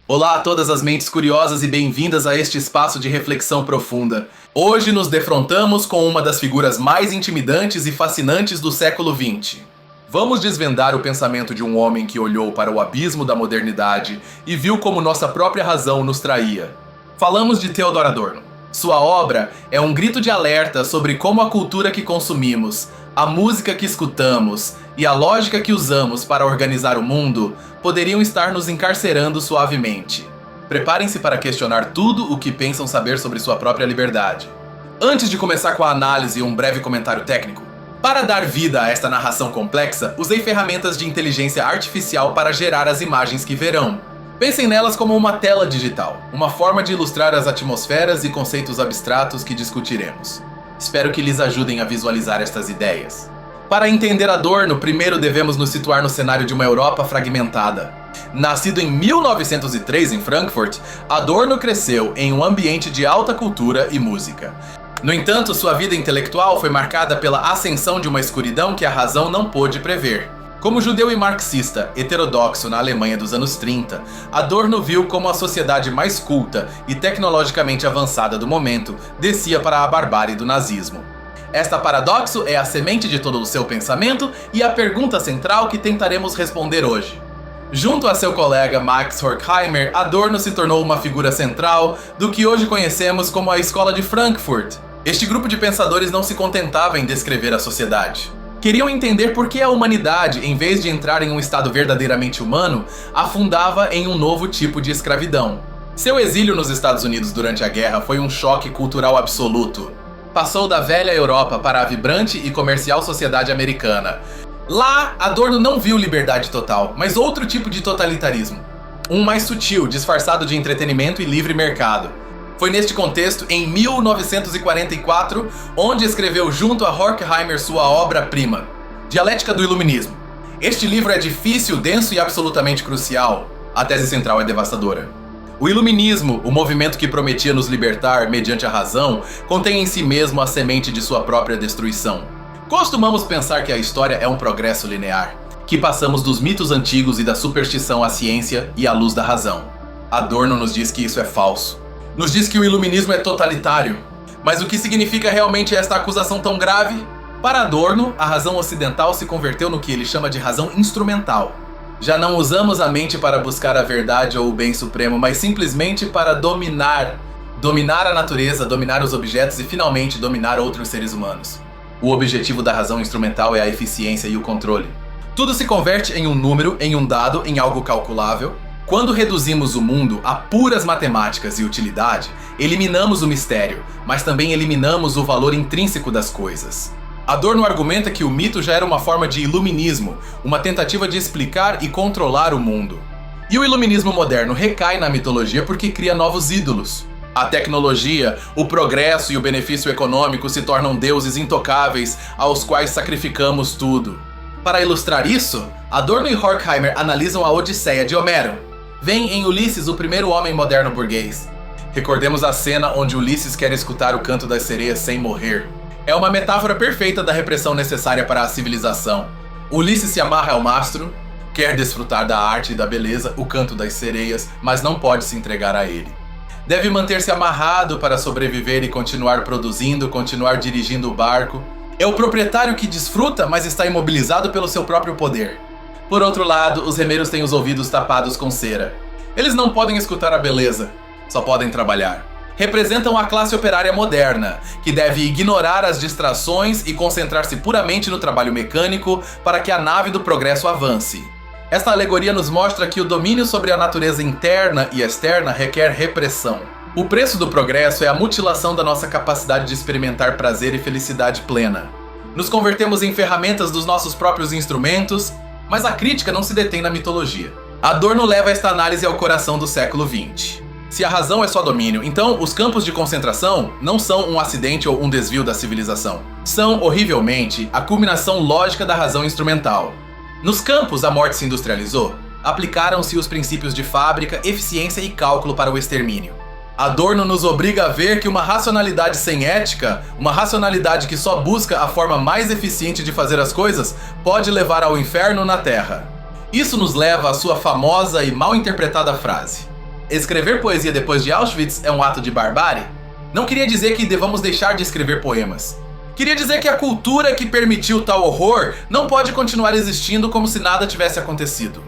Olá a todas as mentes curiosas e bem-vindas a este espaço de reflexão profunda. Hoje nos defrontamos com uma das figuras mais intimidantes e fascinantes do século XX. Vamos desvendar o pensamento de um homem que olhou para o abismo da modernidade e viu como nossa própria razão nos traía. Falamos de Theodor Adorno. Sua obra é um grito de alerta sobre como a cultura que consumimos, a música que escutamos e a lógica que usamos para organizar o mundo poderiam estar nos encarcerando suavemente. Preparem-se para questionar tudo o que pensam saber sobre sua própria liberdade. Antes de começar com a análise e um breve comentário técnico, para dar vida a esta narração complexa, usei ferramentas de inteligência artificial para gerar as imagens que verão. Pensem nelas como uma tela digital, uma forma de ilustrar as atmosferas e conceitos abstratos que discutiremos. Espero que lhes ajudem a visualizar estas ideias. Para entender Adorno, primeiro devemos nos situar no cenário de uma Europa fragmentada. Nascido em 1903 em Frankfurt, Adorno cresceu em um ambiente de alta cultura e música. No entanto, sua vida intelectual foi marcada pela ascensão de uma escuridão que a razão não pôde prever. Como judeu e marxista, heterodoxo na Alemanha dos anos 30, Adorno viu como a sociedade mais culta e tecnologicamente avançada do momento descia para a barbárie do nazismo. Esta paradoxo é a semente de todo o seu pensamento e a pergunta central que tentaremos responder hoje. Junto a seu colega Max Horkheimer, Adorno se tornou uma figura central do que hoje conhecemos como a Escola de Frankfurt. Este grupo de pensadores não se contentava em descrever a sociedade. Queriam entender por que a humanidade, em vez de entrar em um estado verdadeiramente humano, afundava em um novo tipo de escravidão. Seu exílio nos Estados Unidos durante a guerra foi um choque cultural absoluto. Passou da velha Europa para a vibrante e comercial sociedade americana. Lá, Adorno não viu liberdade total, mas outro tipo de totalitarismo. Um mais sutil, disfarçado de entretenimento e livre mercado. Foi neste contexto, em 1944, onde escreveu junto a Horkheimer sua obra-prima, Dialética do Iluminismo. Este livro é difícil, denso e absolutamente crucial. A tese central é devastadora. O Iluminismo, o movimento que prometia nos libertar mediante a razão, contém em si mesmo a semente de sua própria destruição. Costumamos pensar que a história é um progresso linear, que passamos dos mitos antigos e da superstição à ciência e à luz da razão. Adorno nos diz que isso é falso. Nos diz que o iluminismo é totalitário. Mas o que significa realmente esta acusação tão grave? Para Adorno, a razão ocidental se converteu no que ele chama de razão instrumental. Já não usamos a mente para buscar a verdade ou o bem supremo, mas simplesmente para dominar. Dominar a natureza, dominar os objetos e finalmente dominar outros seres humanos. O objetivo da razão instrumental é a eficiência e o controle. Tudo se converte em um número, em um dado, em algo calculável. Quando reduzimos o mundo a puras matemáticas e utilidade, eliminamos o mistério, mas também eliminamos o valor intrínseco das coisas. Adorno argumenta que o mito já era uma forma de iluminismo, uma tentativa de explicar e controlar o mundo. E o iluminismo moderno recai na mitologia porque cria novos ídolos. A tecnologia, o progresso e o benefício econômico se tornam deuses intocáveis aos quais sacrificamos tudo. Para ilustrar isso, Adorno e Horkheimer analisam a Odisseia de Homero. Vem em Ulisses o primeiro homem moderno burguês. Recordemos a cena onde Ulisses quer escutar o canto das sereias sem morrer. É uma metáfora perfeita da repressão necessária para a civilização. Ulisses se amarra ao mastro, quer desfrutar da arte e da beleza, o canto das sereias, mas não pode se entregar a ele. Deve manter-se amarrado para sobreviver e continuar produzindo, continuar dirigindo o barco. É o proprietário que desfruta, mas está imobilizado pelo seu próprio poder. Por outro lado, os remeiros têm os ouvidos tapados com cera. Eles não podem escutar a beleza, só podem trabalhar. Representam a classe operária moderna, que deve ignorar as distrações e concentrar-se puramente no trabalho mecânico para que a nave do progresso avance. Esta alegoria nos mostra que o domínio sobre a natureza interna e externa requer repressão. O preço do progresso é a mutilação da nossa capacidade de experimentar prazer e felicidade plena. Nos convertemos em ferramentas dos nossos próprios instrumentos, mas a crítica não se detém na mitologia. Adorno leva esta análise ao coração do século XX. Se a razão é só domínio, então os campos de concentração não são um acidente ou um desvio da civilização. São, horrivelmente, a culminação lógica da razão instrumental. Nos campos, a morte se industrializou. Aplicaram-se os princípios de fábrica, eficiência e cálculo para o extermínio. Adorno nos obriga a ver que uma racionalidade sem ética, uma racionalidade que só busca a forma mais eficiente de fazer as coisas, pode levar ao inferno na Terra. Isso nos leva à sua famosa e mal interpretada frase: Escrever poesia depois de Auschwitz é um ato de barbárie? Não queria dizer que devamos deixar de escrever poemas. Queria dizer que a cultura que permitiu tal horror não pode continuar existindo como se nada tivesse acontecido.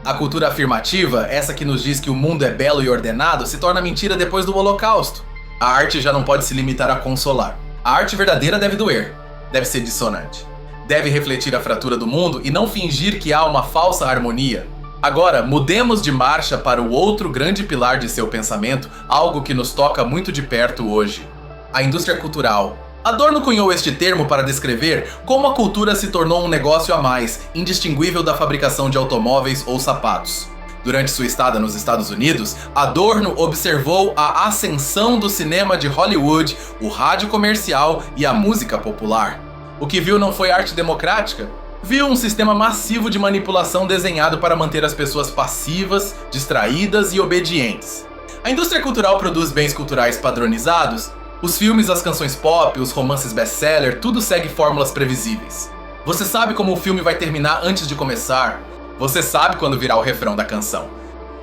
A cultura afirmativa, essa que nos diz que o mundo é belo e ordenado, se torna mentira depois do Holocausto. A arte já não pode se limitar a consolar. A arte verdadeira deve doer, deve ser dissonante. Deve refletir a fratura do mundo e não fingir que há uma falsa harmonia. Agora, mudemos de marcha para o outro grande pilar de seu pensamento, algo que nos toca muito de perto hoje: a indústria cultural. Adorno cunhou este termo para descrever como a cultura se tornou um negócio a mais, indistinguível da fabricação de automóveis ou sapatos. Durante sua estada nos Estados Unidos, Adorno observou a ascensão do cinema de Hollywood, o rádio comercial e a música popular. O que viu não foi arte democrática? Viu um sistema massivo de manipulação desenhado para manter as pessoas passivas, distraídas e obedientes. A indústria cultural produz bens culturais padronizados. Os filmes, as canções pop, os romances best-seller, tudo segue fórmulas previsíveis. Você sabe como o filme vai terminar antes de começar. Você sabe quando virá o refrão da canção.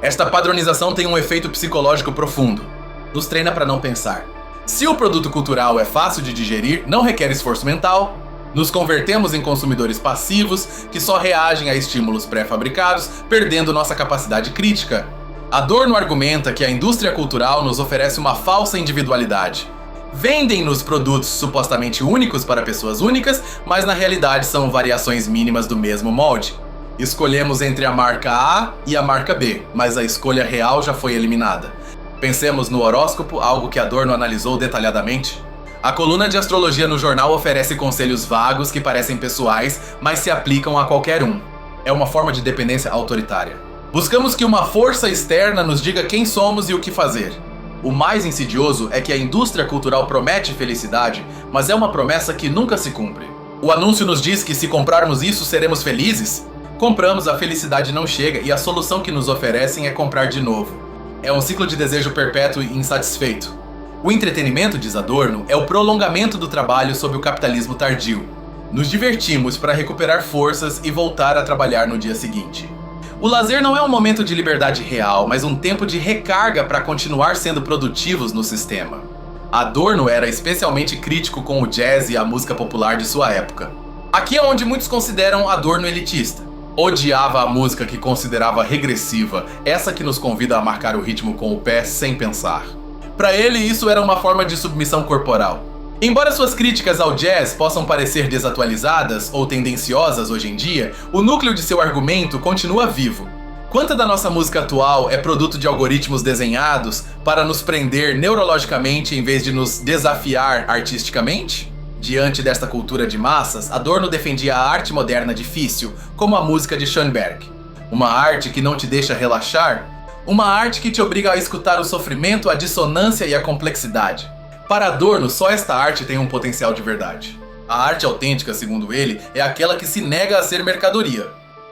Esta padronização tem um efeito psicológico profundo. Nos treina para não pensar. Se o produto cultural é fácil de digerir, não requer esforço mental, nos convertemos em consumidores passivos que só reagem a estímulos pré-fabricados, perdendo nossa capacidade crítica. Adorno argumenta que a indústria cultural nos oferece uma falsa individualidade. Vendem-nos produtos supostamente únicos para pessoas únicas, mas na realidade são variações mínimas do mesmo molde. Escolhemos entre a marca A e a marca B, mas a escolha real já foi eliminada. Pensemos no horóscopo, algo que Adorno analisou detalhadamente. A coluna de astrologia no jornal oferece conselhos vagos que parecem pessoais, mas se aplicam a qualquer um. É uma forma de dependência autoritária. Buscamos que uma força externa nos diga quem somos e o que fazer. O mais insidioso é que a indústria cultural promete felicidade, mas é uma promessa que nunca se cumpre. O anúncio nos diz que se comprarmos isso seremos felizes? Compramos, a felicidade não chega e a solução que nos oferecem é comprar de novo. É um ciclo de desejo perpétuo e insatisfeito. O entretenimento, diz Adorno, é o prolongamento do trabalho sob o capitalismo tardio. Nos divertimos para recuperar forças e voltar a trabalhar no dia seguinte. O lazer não é um momento de liberdade real, mas um tempo de recarga para continuar sendo produtivos no sistema. Adorno era especialmente crítico com o jazz e a música popular de sua época. Aqui é onde muitos consideram Adorno elitista. Odiava a música que considerava regressiva, essa que nos convida a marcar o ritmo com o pé sem pensar. Para ele, isso era uma forma de submissão corporal. Embora suas críticas ao jazz possam parecer desatualizadas ou tendenciosas hoje em dia, o núcleo de seu argumento continua vivo. Quanta da nossa música atual é produto de algoritmos desenhados para nos prender neurologicamente em vez de nos desafiar artisticamente? Diante desta cultura de massas, Adorno defendia a arte moderna difícil, como a música de Schoenberg. Uma arte que não te deixa relaxar? Uma arte que te obriga a escutar o sofrimento, a dissonância e a complexidade. Para Adorno, só esta arte tem um potencial de verdade. A arte autêntica, segundo ele, é aquela que se nega a ser mercadoria.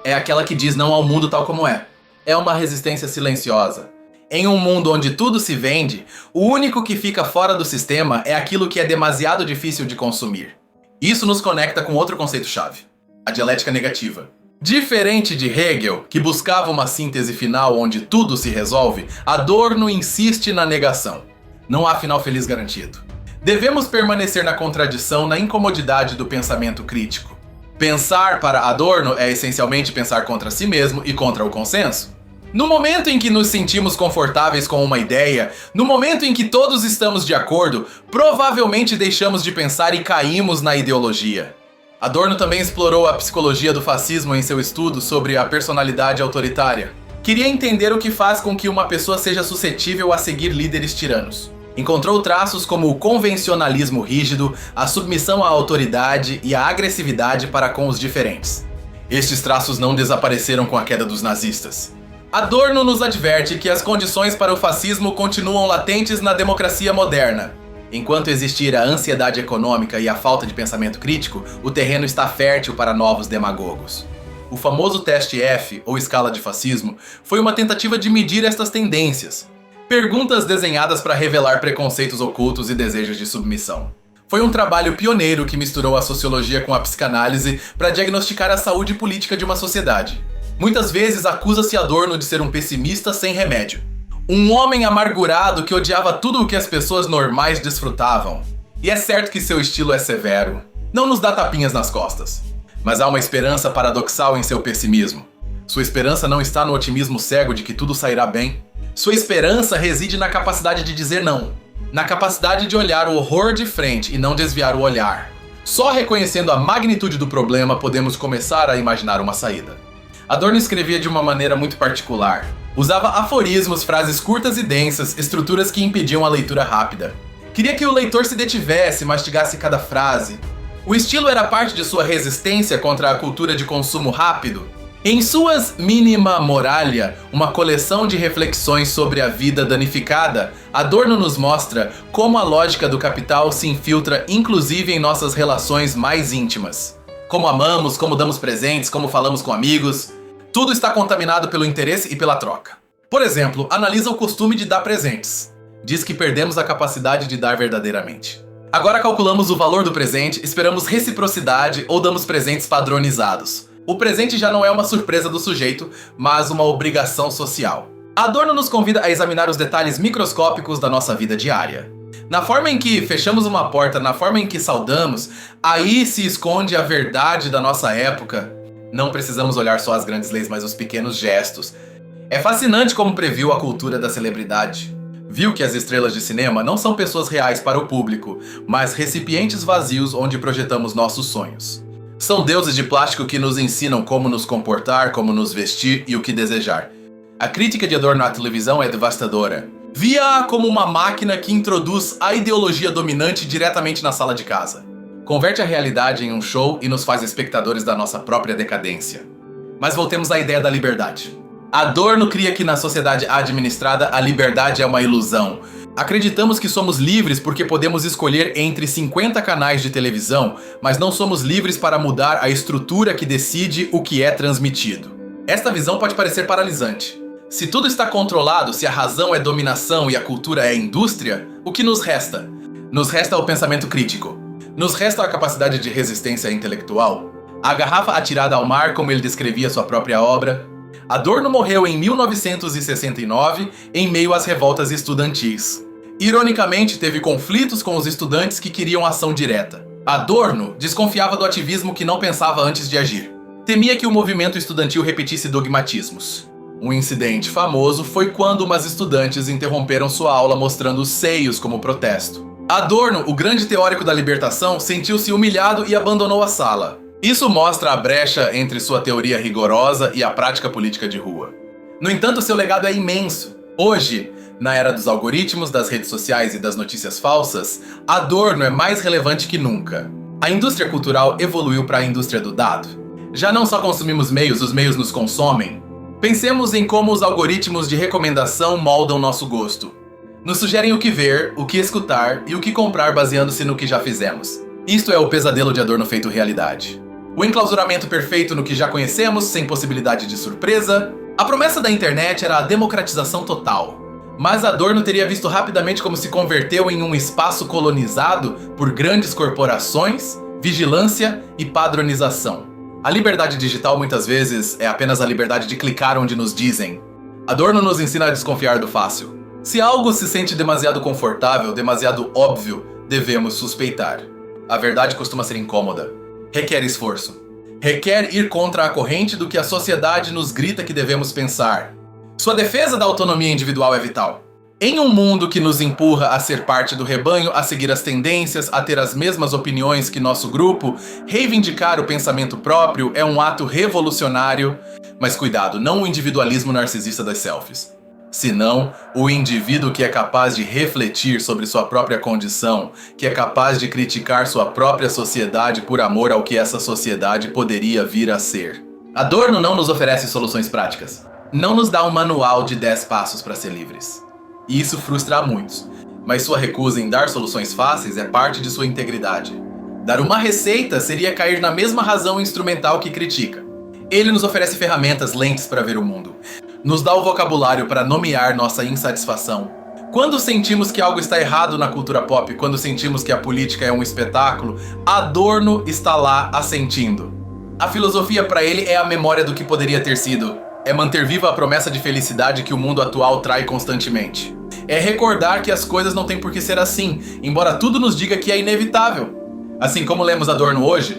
É aquela que diz não ao mundo tal como é. É uma resistência silenciosa. Em um mundo onde tudo se vende, o único que fica fora do sistema é aquilo que é demasiado difícil de consumir. Isso nos conecta com outro conceito-chave: a dialética negativa. Diferente de Hegel, que buscava uma síntese final onde tudo se resolve, Adorno insiste na negação. Não há final feliz garantido. Devemos permanecer na contradição, na incomodidade do pensamento crítico. Pensar para Adorno é essencialmente pensar contra si mesmo e contra o consenso. No momento em que nos sentimos confortáveis com uma ideia, no momento em que todos estamos de acordo, provavelmente deixamos de pensar e caímos na ideologia. Adorno também explorou a psicologia do fascismo em seu estudo sobre a personalidade autoritária. Queria entender o que faz com que uma pessoa seja suscetível a seguir líderes tiranos. Encontrou traços como o convencionalismo rígido, a submissão à autoridade e a agressividade para com os diferentes. Estes traços não desapareceram com a queda dos nazistas. Adorno nos adverte que as condições para o fascismo continuam latentes na democracia moderna. Enquanto existir a ansiedade econômica e a falta de pensamento crítico, o terreno está fértil para novos demagogos. O famoso teste F, ou escala de fascismo, foi uma tentativa de medir estas tendências. Perguntas desenhadas para revelar preconceitos ocultos e desejos de submissão. Foi um trabalho pioneiro que misturou a sociologia com a psicanálise para diagnosticar a saúde política de uma sociedade. Muitas vezes acusa-se Adorno de ser um pessimista sem remédio. Um homem amargurado que odiava tudo o que as pessoas normais desfrutavam. E é certo que seu estilo é severo. Não nos dá tapinhas nas costas. Mas há uma esperança paradoxal em seu pessimismo. Sua esperança não está no otimismo cego de que tudo sairá bem. Sua esperança reside na capacidade de dizer não. Na capacidade de olhar o horror de frente e não desviar o olhar. Só reconhecendo a magnitude do problema podemos começar a imaginar uma saída. Adorno escrevia de uma maneira muito particular. Usava aforismos, frases curtas e densas, estruturas que impediam a leitura rápida. Queria que o leitor se detivesse, mastigasse cada frase. O estilo era parte de sua resistência contra a cultura de consumo rápido. Em suas Minima Moralia, uma coleção de reflexões sobre a vida danificada, Adorno nos mostra como a lógica do capital se infiltra inclusive em nossas relações mais íntimas. Como amamos, como damos presentes, como falamos com amigos, tudo está contaminado pelo interesse e pela troca. Por exemplo, analisa o costume de dar presentes. Diz que perdemos a capacidade de dar verdadeiramente. Agora calculamos o valor do presente, esperamos reciprocidade ou damos presentes padronizados. O presente já não é uma surpresa do sujeito, mas uma obrigação social. Adorno nos convida a examinar os detalhes microscópicos da nossa vida diária. Na forma em que fechamos uma porta, na forma em que saudamos, aí se esconde a verdade da nossa época. Não precisamos olhar só as grandes leis, mas os pequenos gestos. É fascinante como previu a cultura da celebridade. Viu que as estrelas de cinema não são pessoas reais para o público, mas recipientes vazios onde projetamos nossos sonhos. São deuses de plástico que nos ensinam como nos comportar, como nos vestir e o que desejar. A crítica de Adorno à televisão é devastadora. Via-a como uma máquina que introduz a ideologia dominante diretamente na sala de casa. Converte a realidade em um show e nos faz espectadores da nossa própria decadência. Mas voltemos à ideia da liberdade. Adorno cria que na sociedade administrada a liberdade é uma ilusão. Acreditamos que somos livres porque podemos escolher entre 50 canais de televisão, mas não somos livres para mudar a estrutura que decide o que é transmitido. Esta visão pode parecer paralisante. Se tudo está controlado, se a razão é dominação e a cultura é indústria, o que nos resta? Nos resta o pensamento crítico. Nos resta a capacidade de resistência intelectual. A garrafa atirada ao mar, como ele descrevia sua própria obra. Adorno morreu em 1969, em meio às revoltas estudantis. Ironicamente, teve conflitos com os estudantes que queriam ação direta. Adorno desconfiava do ativismo que não pensava antes de agir. Temia que o movimento estudantil repetisse dogmatismos. Um incidente famoso foi quando umas estudantes interromperam sua aula mostrando os seios como protesto. Adorno, o grande teórico da libertação, sentiu-se humilhado e abandonou a sala. Isso mostra a brecha entre sua teoria rigorosa e a prática política de rua. No entanto, seu legado é imenso. Hoje, na era dos algoritmos, das redes sociais e das notícias falsas, Adorno é mais relevante que nunca. A indústria cultural evoluiu para a indústria do dado. Já não só consumimos meios, os meios nos consomem. Pensemos em como os algoritmos de recomendação moldam nosso gosto. Nos sugerem o que ver, o que escutar e o que comprar baseando-se no que já fizemos. Isto é o pesadelo de Adorno feito realidade. O enclausuramento perfeito no que já conhecemos, sem possibilidade de surpresa. A promessa da internet era a democratização total. Mas Adorno teria visto rapidamente como se converteu em um espaço colonizado por grandes corporações, vigilância e padronização. A liberdade digital muitas vezes é apenas a liberdade de clicar onde nos dizem. Adorno nos ensina a desconfiar do fácil. Se algo se sente demasiado confortável, demasiado óbvio, devemos suspeitar. A verdade costuma ser incômoda. Requer esforço. Requer ir contra a corrente do que a sociedade nos grita que devemos pensar. Sua defesa da autonomia individual é vital. Em um mundo que nos empurra a ser parte do rebanho, a seguir as tendências, a ter as mesmas opiniões que nosso grupo, reivindicar o pensamento próprio é um ato revolucionário. Mas cuidado, não o individualismo narcisista das selfies. Senão, o indivíduo que é capaz de refletir sobre sua própria condição, que é capaz de criticar sua própria sociedade por amor ao que essa sociedade poderia vir a ser. Adorno não nos oferece soluções práticas. Não nos dá um manual de 10 passos para ser livres. E isso frustra a muitos, mas sua recusa em dar soluções fáceis é parte de sua integridade. Dar uma receita seria cair na mesma razão instrumental que critica. Ele nos oferece ferramentas, lentes para ver o mundo. Nos dá o vocabulário para nomear nossa insatisfação. Quando sentimos que algo está errado na cultura pop, quando sentimos que a política é um espetáculo, Adorno está lá assentindo. A filosofia para ele é a memória do que poderia ter sido. É manter viva a promessa de felicidade que o mundo atual trai constantemente. É recordar que as coisas não têm por que ser assim, embora tudo nos diga que é inevitável. Assim como lemos Adorno hoje,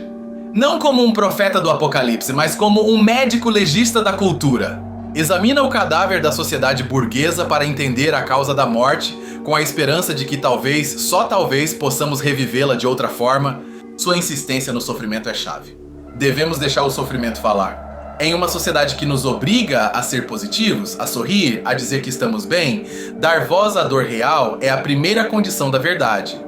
não como um profeta do apocalipse, mas como um médico legista da cultura. Examina o cadáver da sociedade burguesa para entender a causa da morte, com a esperança de que talvez, só talvez, possamos revivê-la de outra forma. Sua insistência no sofrimento é chave. Devemos deixar o sofrimento falar. Em uma sociedade que nos obriga a ser positivos, a sorrir, a dizer que estamos bem, dar voz à dor real é a primeira condição da verdade.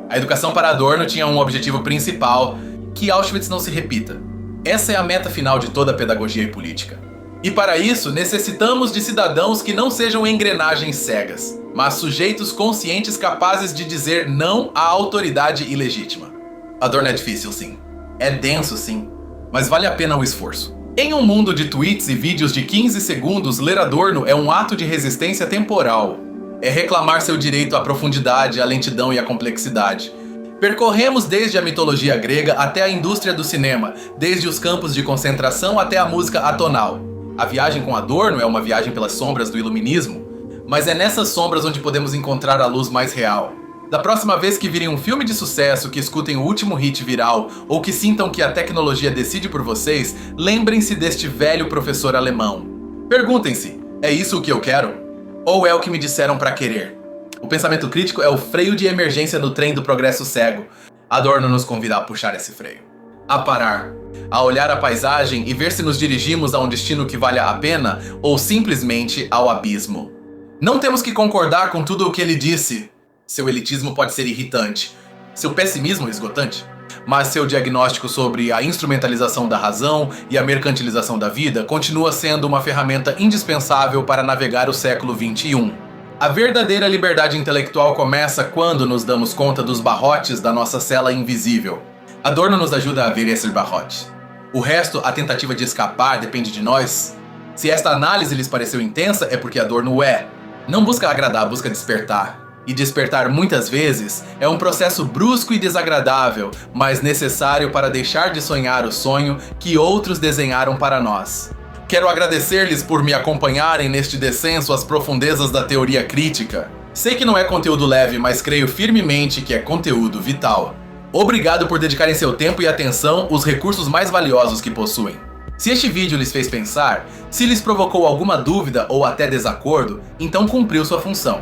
A educação para Adorno tinha um objetivo principal: que Auschwitz não se repita. Essa é a meta final de toda a pedagogia e política. E para isso, necessitamos de cidadãos que não sejam engrenagens cegas, mas sujeitos conscientes capazes de dizer não à autoridade ilegítima. Adorno é difícil, sim. É denso, sim. Mas vale a pena o esforço. Em um mundo de tweets e vídeos de 15 segundos, ler Adorno é um ato de resistência temporal. É reclamar seu direito à profundidade, à lentidão e à complexidade. Percorremos desde a mitologia grega até a indústria do cinema, desde os campos de concentração até a música atonal. A viagem com Adorno é uma viagem pelas sombras do iluminismo, mas é nessas sombras onde podemos encontrar a luz mais real. Da próxima vez que virem um filme de sucesso, que escutem o último hit viral ou que sintam que a tecnologia decide por vocês, lembrem-se deste velho professor alemão. Perguntem-se, é isso o que eu quero? Ou é o que me disseram para querer? O pensamento crítico é o freio de emergência no trem do progresso cego. Adorno nos convida a puxar esse freio. A parar. A olhar a paisagem e ver se nos dirigimos a um destino que valha a pena ou simplesmente ao abismo. Não temos que concordar com tudo o que ele disse. Seu elitismo pode ser irritante, seu pessimismo esgotante, mas seu diagnóstico sobre a instrumentalização da razão e a mercantilização da vida continua sendo uma ferramenta indispensável para navegar o século XXI. A verdadeira liberdade intelectual começa quando nos damos conta dos barrotes da nossa cela invisível. Adorno nos ajuda a ver esses barrotes. O resto, a tentativa de escapar, depende de nós. Se esta análise lhes pareceu intensa, é porque Adorno é. Não busca agradar, busca despertar. E despertar muitas vezes é um processo brusco e desagradável, mas necessário para deixar de sonhar o sonho que outros desenharam para nós. Quero agradecer-lhes por me acompanharem neste descenso às profundezas da teoria crítica. Sei que não é conteúdo leve, mas creio firmemente que é conteúdo vital. Obrigado por dedicarem seu tempo e atenção os recursos mais valiosos que possuem. Se este vídeo lhes fez pensar, se lhes provocou alguma dúvida ou até desacordo, então cumpriu sua função.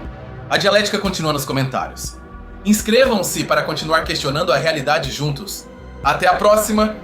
A dialética continua nos comentários. Inscrevam-se para continuar questionando a realidade juntos. Até a próxima